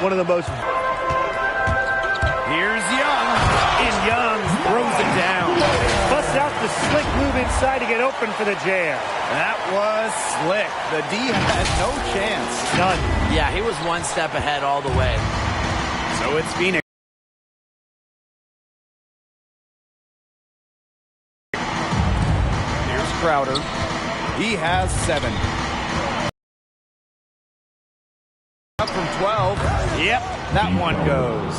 one of the most... Here's Young, and Young throws it down. Busts out the slick move inside to get open for the jam. That was slick. The D had no chance. None. Yeah, he was one step ahead all the way. So it's Phoenix. Here's Crowder. He has 7. Up from 12. Yep, that one goes.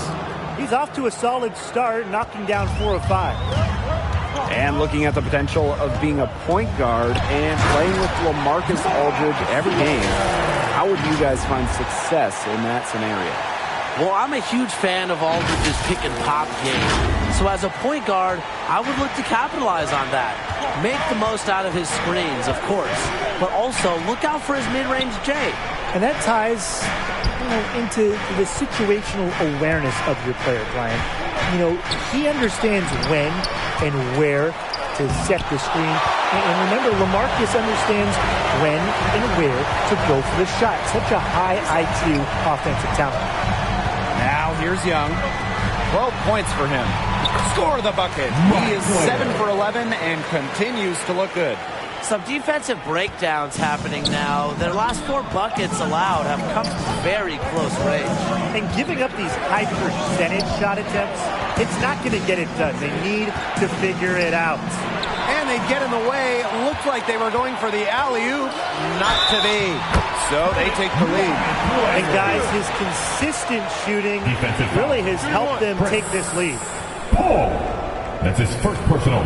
He's off to a solid start, knocking down 4 of 5. And looking at the potential of being a point guard and playing with LaMarcus Aldridge every game, how would you guys find success in that scenario? Well, I'm a huge fan of Aldridge's pick-and-pop game. So as a point guard, I would look to capitalize on that. Make the most out of his screens, of course, but also look out for his mid-range J. And that ties, into the situational awareness of your player, Brian. He understands when and where to set the screen. And remember, LaMarcus understands when and where to go for the shot. Such a high IQ offensive talent. Now here's Young. 12 points for him. Score the bucket. He is 7 for 11 and continues to look good. Some defensive breakdowns happening now. Their last 4 buckets allowed have come to very close range. And giving up these high percentage shot attempts, it's not going to get it done. They need to figure it out. And they get in the way. Looked like they were going for the alley-oop. Not to be. So they take the lead. And guys, his consistent shooting really has helped them take this lead. Paul. That's his first personal.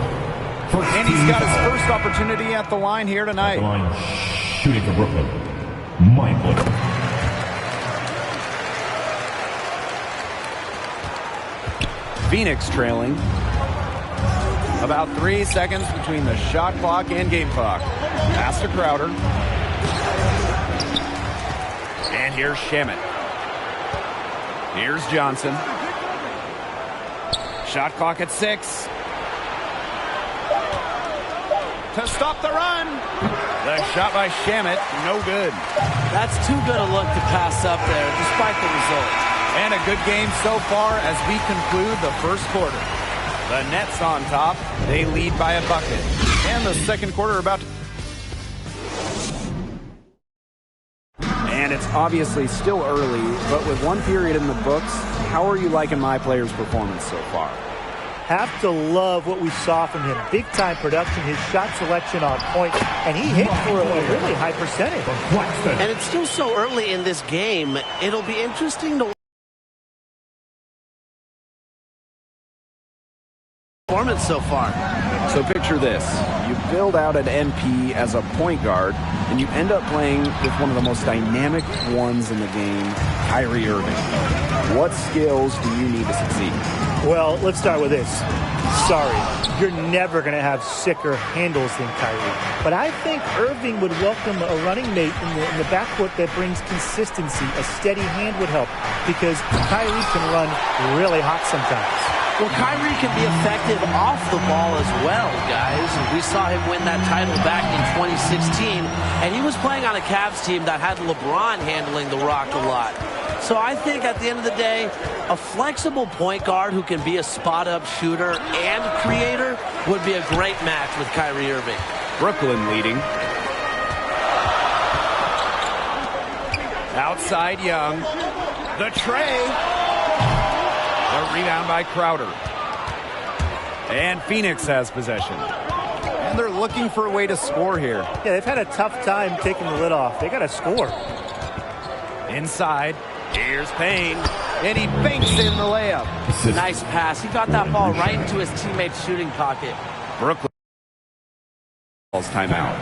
And he's got his first opportunity at the line here tonight. The line shooting for Brooklyn. Mike Wood. Phoenix trailing. About 3 seconds between the shot clock and game clock. Pass to Crowder. And here's Shamet. Here's Johnson. Shot clock at 6. To stop the run. The shot by Shamet, no good. That's too good a look to pass up there, despite the result. And a good game so far as we conclude the first quarter. The Nets on top. They lead by a bucket. And the second quarter about to... And it's obviously still early, but with one period in the books, how are you liking my player's performance so far? Have to love what we saw from him. Big-time production, his shot selection on point, and he hit for a really high percentage. And it's still so early in this game. It'll be interesting to performance so far. So picture this. You build out an NP as a point guard, and you end up playing with one of the most dynamic ones in the game, Kyrie Irving. What skills do you need to succeed? Well, let's start with this. Sorry, you're never going to have sicker handles than Kyrie. But I think Irving would welcome a running mate in the backcourt that brings consistency. A steady hand would help because Kyrie can run really hot sometimes. Well, Kyrie can be effective off the ball as well, guys. We saw him win that title back in 2016, and he was playing on a Cavs team that had LeBron handling the rock a lot. So I think at the end of the day, a flexible point guard who can be a spot-up shooter and creator would be a great match with Kyrie Irving. Brooklyn leading. Outside Young. The tray. The rebound by Crowder. And Phoenix has possession. And they're looking for a way to score here. Yeah, they've had a tough time taking the lid off. They got to score. Inside. Here's Payne. And he banks in the layup. Nice pass. He got that ball right into his teammate's shooting pocket. Brooklyn calls timeout.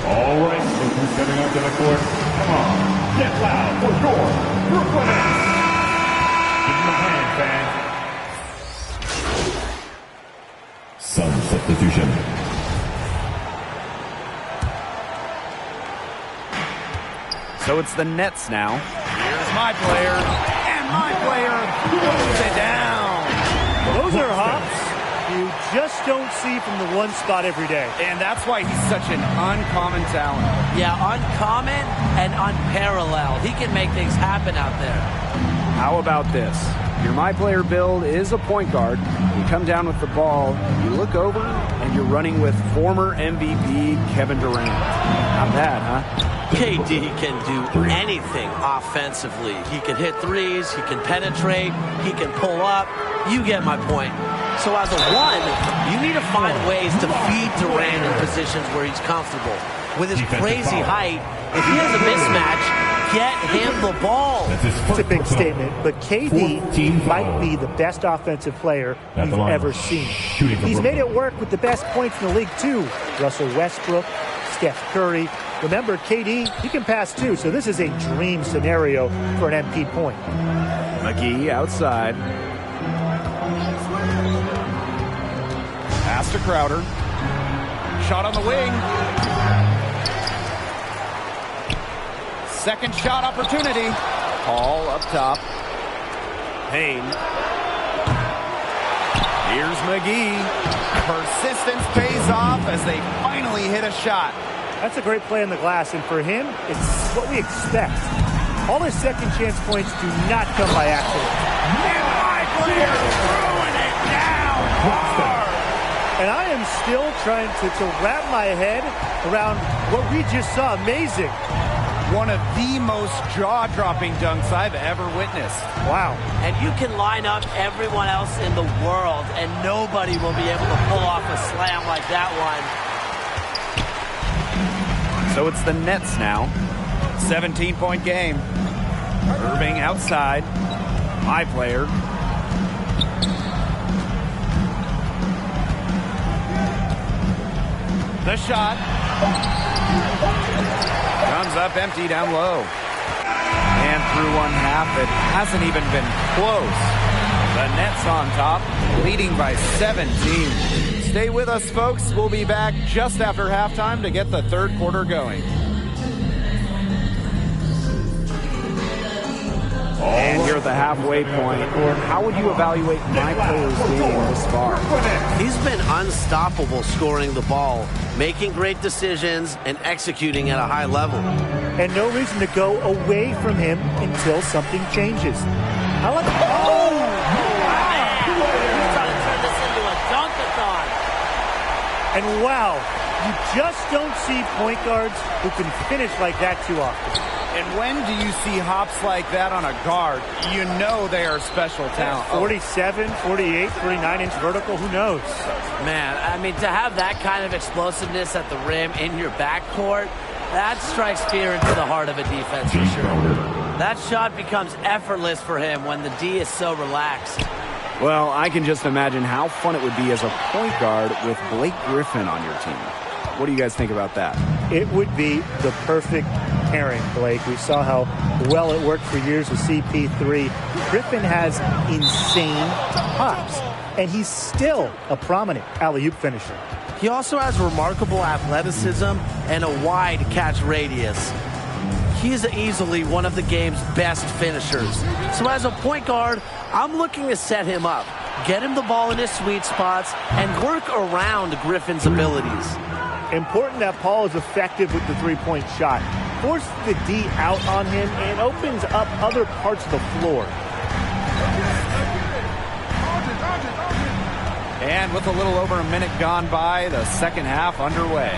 All right, Brooklyn stepping up to the court. Come on. Get loud for your Brooklyn Nets. Give them a hand, fans. Some substitution. So it's the Nets now. Here's my player. And my player throws it down. Those are hops. Huge. just don't see from the one spot every day. And that's why he's such an uncommon talent. Yeah, uncommon and unparalleled. He can make things happen out there. How about this? Your My Player build is a point guard. You come down with the ball, you look over, and you're running with former MVP Kevin Durant. Not bad, huh? KD can do anything offensively. He can hit threes, he can penetrate, he can pull up. You get my point. So as a one, you need to find ways to feed Durant in positions where he's comfortable. With his crazy height, if he has a mismatch, get him the ball. It's a big statement, but KD might be the best offensive player we've ever seen. He's made it work with the best points in the league, too. Russell Westbrook, Steph Curry. Remember, KD, he can pass, too, so this is a dream scenario for an MP point. McGee outside. Pass to Crowder. Shot on the wing. Second shot opportunity. Paul up top. Payne. Here's McGee. Persistence pays off as they finally hit a shot. That's a great play on the glass, and for him, it's what we expect. All his second chance points do not come by accident. And my player throwing it down hard. And I am still trying to wrap my head around what we just saw. Amazing. One of the most jaw-dropping dunks I've ever witnessed. Wow. And you can line up everyone else in the world, and nobody will be able to pull off a slam like that one. So it's the Nets now. 17-point game. Irving outside. My player. The shot. Comes up empty down low. And through one half, it hasn't even been close. The Nets on top, leading by 17. Stay with us, folks. We'll be back just after halftime to get the third quarter going. And here at the halfway point, how would you evaluate my player's game this far? He's been unstoppable scoring the ball, making great decisions, and executing at a high level. And no reason to go away from him until something changes. I like Man, he's trying to turn this into a dunk-a-thon. And wow, you just don't see point guards who can finish like that too often. And when do you see hops like that on a guard, you know they are special talent. 47, 48, 49-inch vertical, who knows? Man, I mean, to have that kind of explosiveness at the rim in your backcourt, that strikes fear into the heart of a defense for sure. That shot becomes effortless for him when the D is so relaxed. Well, I can just imagine how fun it would be as a point guard with Blake Griffin on your team. What do you guys think about that? It would be the perfect pairing, Blake. We saw how well it worked for years with CP3. Griffin has insane hops, and he's still a prominent alley-oop finisher. He also has remarkable athleticism and a wide catch radius. He is easily one of the game's best finishers. So as a point guard, I'm looking to set him up, get him the ball in his sweet spots, and work around Griffin's abilities. Important that Paul is effective with the three-point shot. Forces the D out on him and opens up other parts of the floor. And with a little over a minute gone by, the second half underway.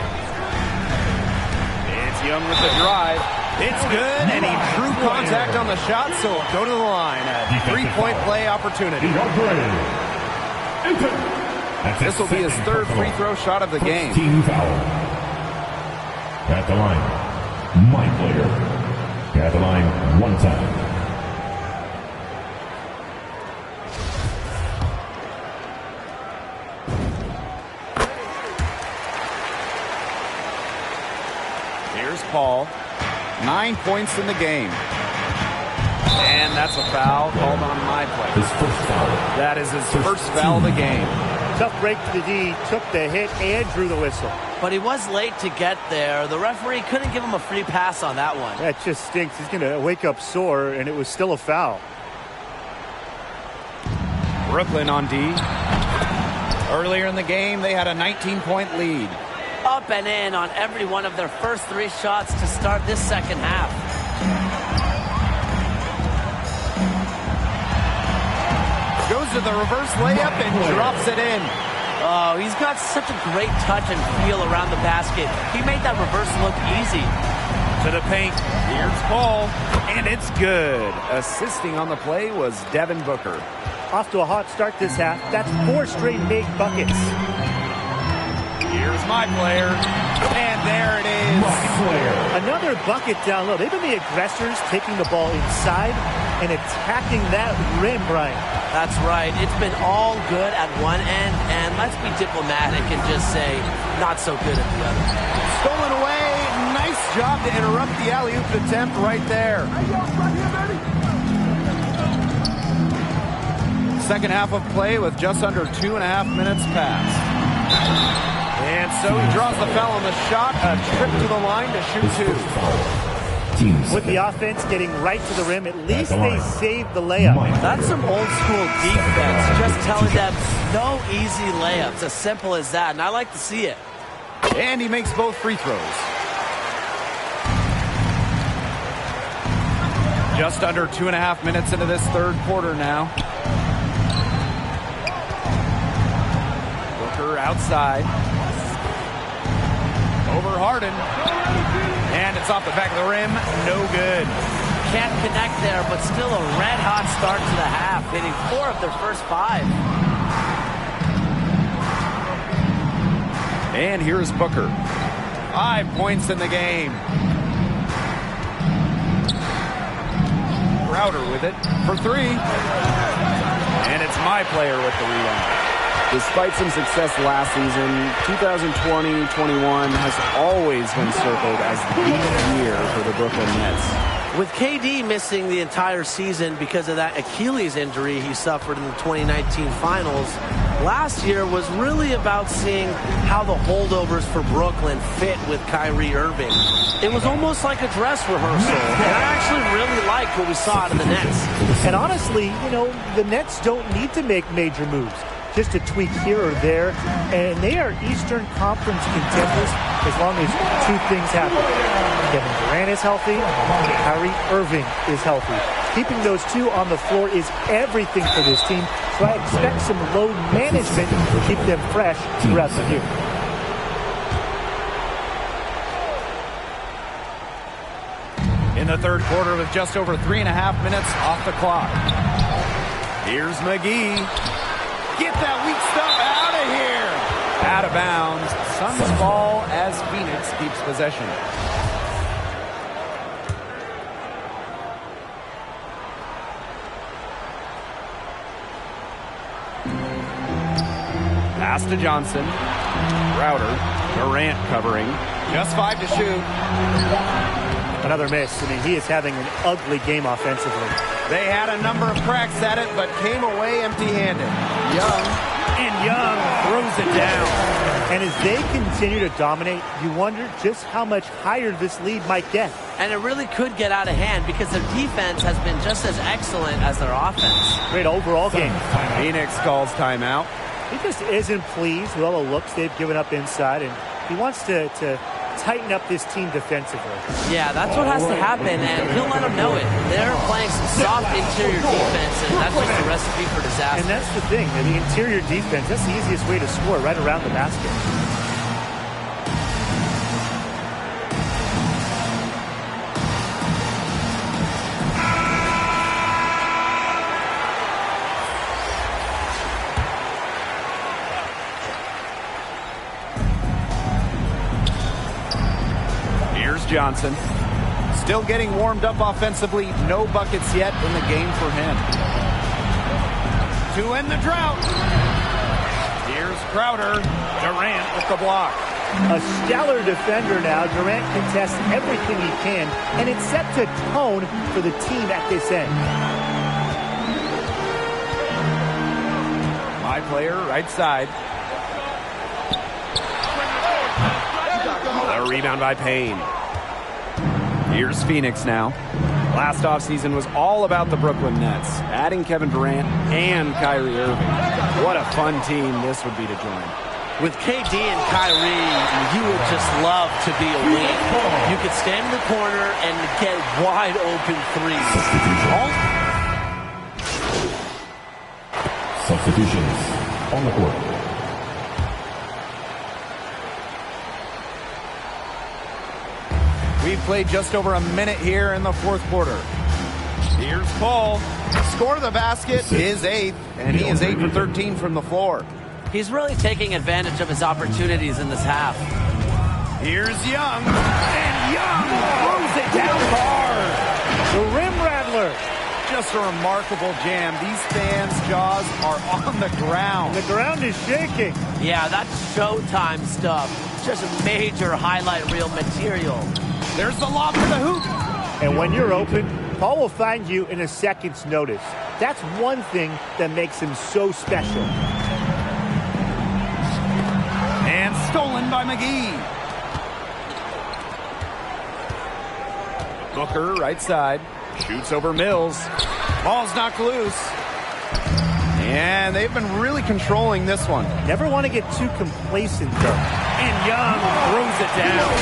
It's Young with the drive. It's good, and he drew contact on the shot, so he'll go to the line. A three-point play opportunity. This will be his third free throw shot of the game. Team foul. At the line, my player. At the line, one time. Here's Paul. 9 points in the game. And that's a foul called on my player. His first foul. That is his first foul of the game. Tough break to the D, took the hit and drew the whistle. But he was late to get there. The referee couldn't give him a free pass on that one. That just stinks. He's going to wake up sore, and it was still a foul. Brooklyn on D. Earlier in the game, they had a 19-point lead. Up and in on every one of their first 3 shots to start this second half. Goes to the reverse layup and drops it in. Oh, he's got such a great touch and feel around the basket. He made that reverse look easy. To the paint. Here's Paul, and it's good. Assisting on the play was Devin Booker. Off to a hot start this half. That's 4 straight made buckets. Here's my player, and there it is. Another bucket down low. They've been the aggressors, taking the ball inside and attacking that rim, Brian. That's right. It's been all good at one end, and let's be diplomatic and just say not so good at the other. Stolen away. Nice job to interrupt the alley-oop attempt right there. Second half of play with just under 2.5 minutes passed. And so he draws the foul on the shot. A trip to the line to shoot 2. With the offense getting right to the rim, at least they saved the layup. That's some old school defense, just telling them no easy layups. As simple as that, and I like to see it. And he makes both free throws. Just under 2.5 minutes into this third quarter now. Booker outside. Over Harden. And it's off the back of the rim. No good. Can't connect there, but still a red-hot start to the half, hitting 4 of their first 5. And here's Booker. 5 points in the game. Crowder with it for 3. And it's my player with the rebound. Despite some success last season, 2020-21 has always been circled as the year for the Brooklyn Nets. With KD missing the entire season because of that Achilles injury he suffered in the 2019 finals, last year was really about seeing how the holdovers for Brooklyn fit with Kyrie Irving. It was almost like a dress rehearsal, and I actually really liked what we saw out of the Nets. And honestly, you know, the Nets don't need to make major moves. Just a tweak here or there, and they are Eastern Conference contenders as long as 2 things happen. Kevin Durant is healthy, Kyrie Irving is healthy. Keeping those 2 on the floor is everything for this team, so I expect some load management to keep them fresh throughout the year. In the third quarter with just over 3.5 minutes off the clock. Here's McGee. Get that weak stuff out of here. Out of bounds. Suns ball as Phoenix keeps possession. Pass to Johnson. Crowder. Durant covering. Just 5 to shoot. Another miss. I mean, he is having an ugly game offensively. They had a number of cracks at it, but came away empty-handed. Young throws it down. And as they continue to dominate, you wonder just how much higher this lead might get. And it really could get out of hand because their defense has been just as excellent as their offense. Great overall game. Phoenix calls timeout. He just isn't pleased with all the looks they've given up inside, and he wants to tighten up this team defensively. Yeah, that's what has to happen, and he'll let them know it. They're playing some soft interior defense, and that's just a recipe for disaster. And that's the thing, the interior defense, that's the easiest way to score, right around the basket. Johnson still getting warmed up offensively. No buckets yet in the game for him. To end the drought. Here's Crowder. Durant with the block. A stellar defender now. Durant contests everything he can, and it sets a tone for the team at this end. My player, right side. A rebound by Payne. Here's Phoenix now. Last offseason was all about the Brooklyn Nets, adding Kevin Durant and Kyrie Irving. What a fun team this would be to join. With KD and Kyrie, you would just love to be a wing. You could stand in the corner and get wide open threes. Substitutions on the court. We've played just over a minute here in the fourth quarter. Here's Paul. Score of the basket is 8th, and he is 8 for 13 from the floor. He's really taking advantage of his opportunities in this half. Here's Young, and Young throws it down hard. The rim rattler. Just a remarkable jam. These fans' jaws are on the ground. The ground is shaking. Yeah, that's Showtime stuff. Just major highlight reel material. There's the lob for the hoop. And when you're open, Paul will find you in a second's notice. That's one thing that makes him so special. And stolen by McGee. Booker, right side. Shoots over Mills. Ball's knocked loose. And they've been really controlling this one. Never want to get too complacent, though. And Young throws it down.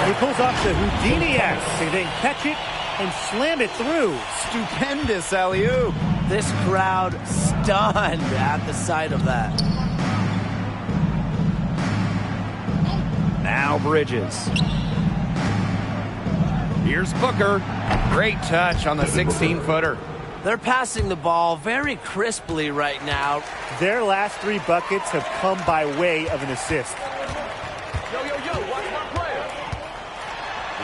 He pulls off the Houdini-esque. They then catch it and slam it through. Stupendous alley-oop. This crowd stunned at the sight of that. Now Bridges. Here's Booker. Great touch on the 16-footer. They're passing the ball very crisply right now. Their last 3 buckets have come by way of an assist. Watch my player.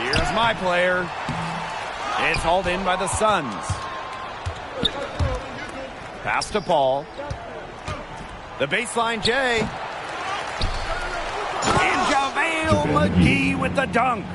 Here's my player. It's hauled in by the Suns. Pass to Paul. The baseline Jay. And JaVale McGee with the dunk.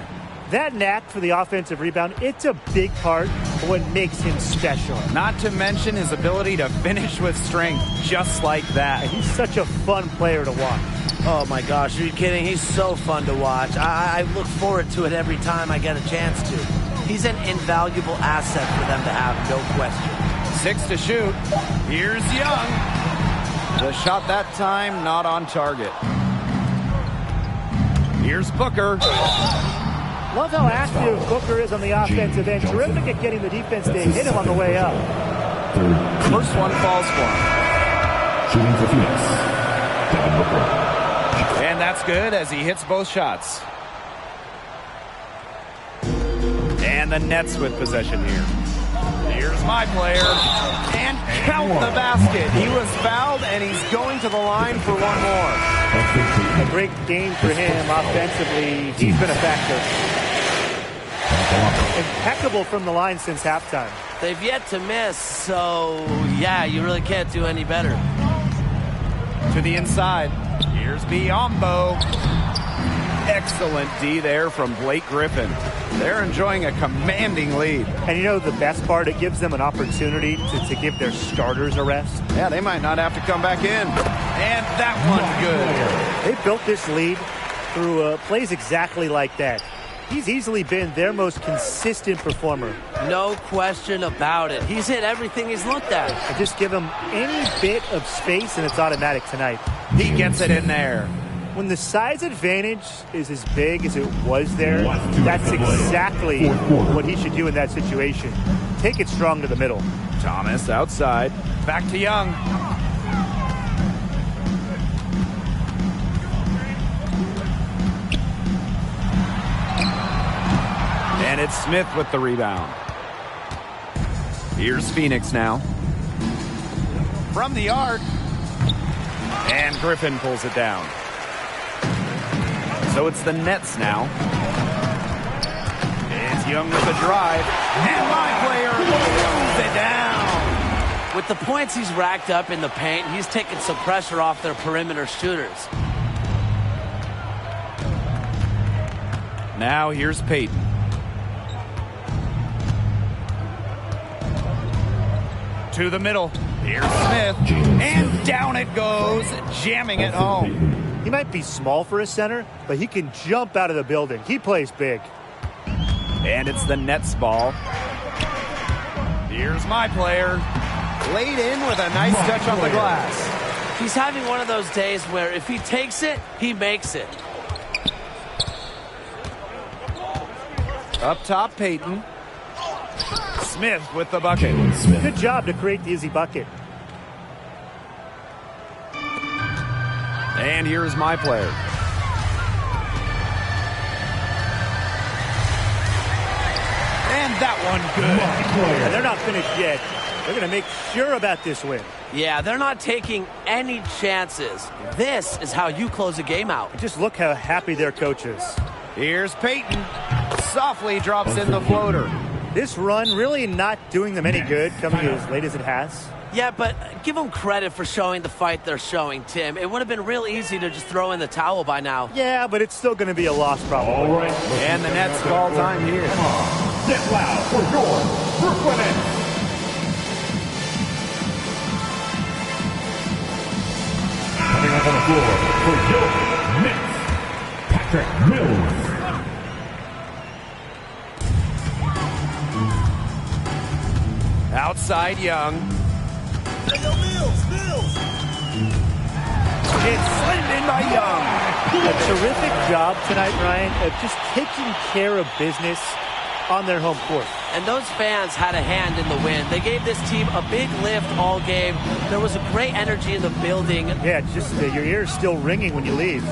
That knack for the offensive rebound, it's a big part of what makes him special. Not to mention his ability to finish with strength, just like that. He's such a fun player to watch. Oh my gosh, are you kidding? He's so fun to watch. I look forward to it every time I get a chance to. He's an invaluable asset for them to have, no question. 6 to shoot. Here's Young. The shot that time not on target. Here's Booker. Love how active Booker is on the offensive end. Terrific at getting the defense to hit him on the way up. First one falls for him. Shooting for Phoenix, Devin Booker. And that's good as he hits both shots. And the Nets with possession here. Here's my player. And count the basket. He was fouled, and he's going to the line for one more. A great game for him offensively. He's been a factor. Impeccable from the line since halftime. They've yet to miss, so yeah, you really can't do any better. To the inside. Here's Biyombo. Excellent D there from Blake Griffin. They're enjoying a commanding lead. And you know the best part? It gives them an opportunity to give their starters a rest. Yeah, they might not have to come back in. And that one's good. They built this lead through plays exactly like that. He's easily been their most consistent performer. No question about it. He's hit everything he's looked at. And just give him any bit of space and it's automatic tonight. He gets it in there. When the size advantage is as big as it was there, that's exactly what he should do in that situation. Take it strong to the middle. Thomas outside. Back to Young. And it's Smith with the rebound. Here's Phoenix now. From the arc. And Griffin pulls it down. So it's the Nets now. It's Young with the drive. And my player throws it down. With the points he's racked up in the paint, he's taken some pressure off their perimeter shooters. Now here's Peyton. To the middle. Here's Smith. And down it goes, jamming it home. He might be small for a center, but he can jump out of the building. He plays big. And it's the Nets ball. Here's my player. Laid in with a nice touch on the glass. He's having one of those days where if he takes it, he makes it. Up top, Payton. Smith with the bucket. Good job to create the easy bucket. And here's my player. And that one good. And they're not finished yet. They're going to make sure about this win. Yeah, they're not taking any chances. This is how you close a game out. Just look how happy their coach is. Here's Payton. Softly drops in the floater. This run really not doing them any good, coming as late as it has. Yeah, but give them credit for showing the fight they're showing, Tim. It would have been real easy to just throw in the towel by now. Yeah, but it's still going to be a loss probably. All right. And the Nets call time here. Come on. Get loud for your Brooklyn Nets. Coming up on the floor for your Knicks, Patrick Mills. Outside Young. It's slammed in by Young. A terrific job tonight, Ryan, of just taking care of business on their home court. And those fans had a hand in the win. They gave this team a big lift all game. There was a great energy in the building. Yeah, just your ears still ringing when you leave.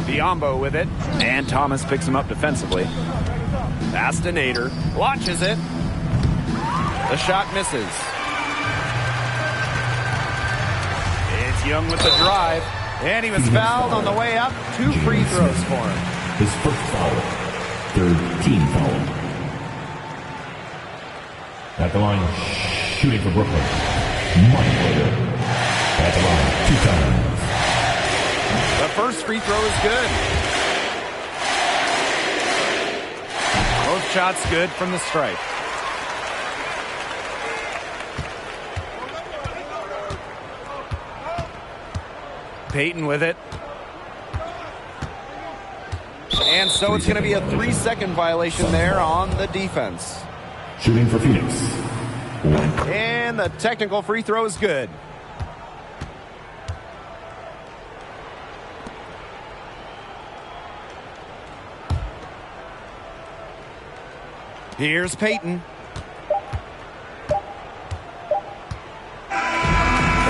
Biyombo with it. And Thomas picks him up defensively. Pass to Nader. Launches it. The shot misses. It's Young with the drive. And he was fouled on the way up. 2 free throws for him. His first foul. Third team foul. At the line, shooting for Brooklyn, Mike Player. At the line, 2 times. The first free throw is good. Both shots good from the stripe. Payton with it. And so it's going to be a 3-second violation there on the defense. Shooting for Phoenix. 1. And the technical free throw is good. Here's Payton.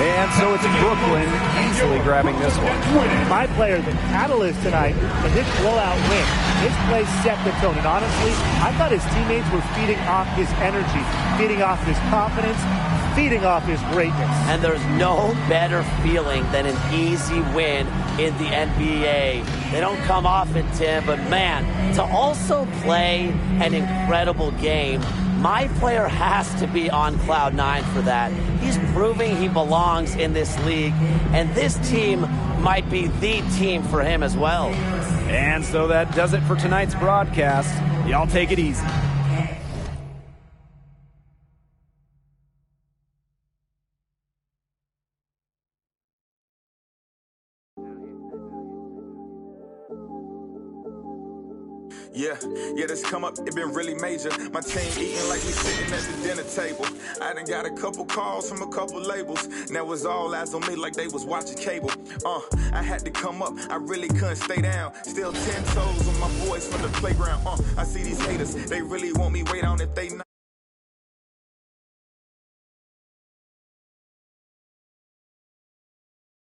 And so it's Brooklyn easily grabbing this one. My player, the catalyst tonight in this blowout win. His play set the tone. And honestly, I thought his teammates were feeding off his energy, feeding off his confidence, feeding off his greatness. And there's no better feeling than an easy win in the NBA. They don't come often, Tim, but man, to also play an incredible game, my player has to be on cloud 9 for that. He's proving he belongs in this league, and this team might be the team for him as well. And so that does it for tonight's broadcast. Y'all take it easy. Yeah, this come up, it been really major. My team eating like we sitting at the dinner table. I done got a couple calls from a couple labels. Now it's all eyes on me like they was watching cable. I had to come up, I really couldn't stay down. Still 10 toes on my boys from the playground. I see these haters, they really want me way down if they not.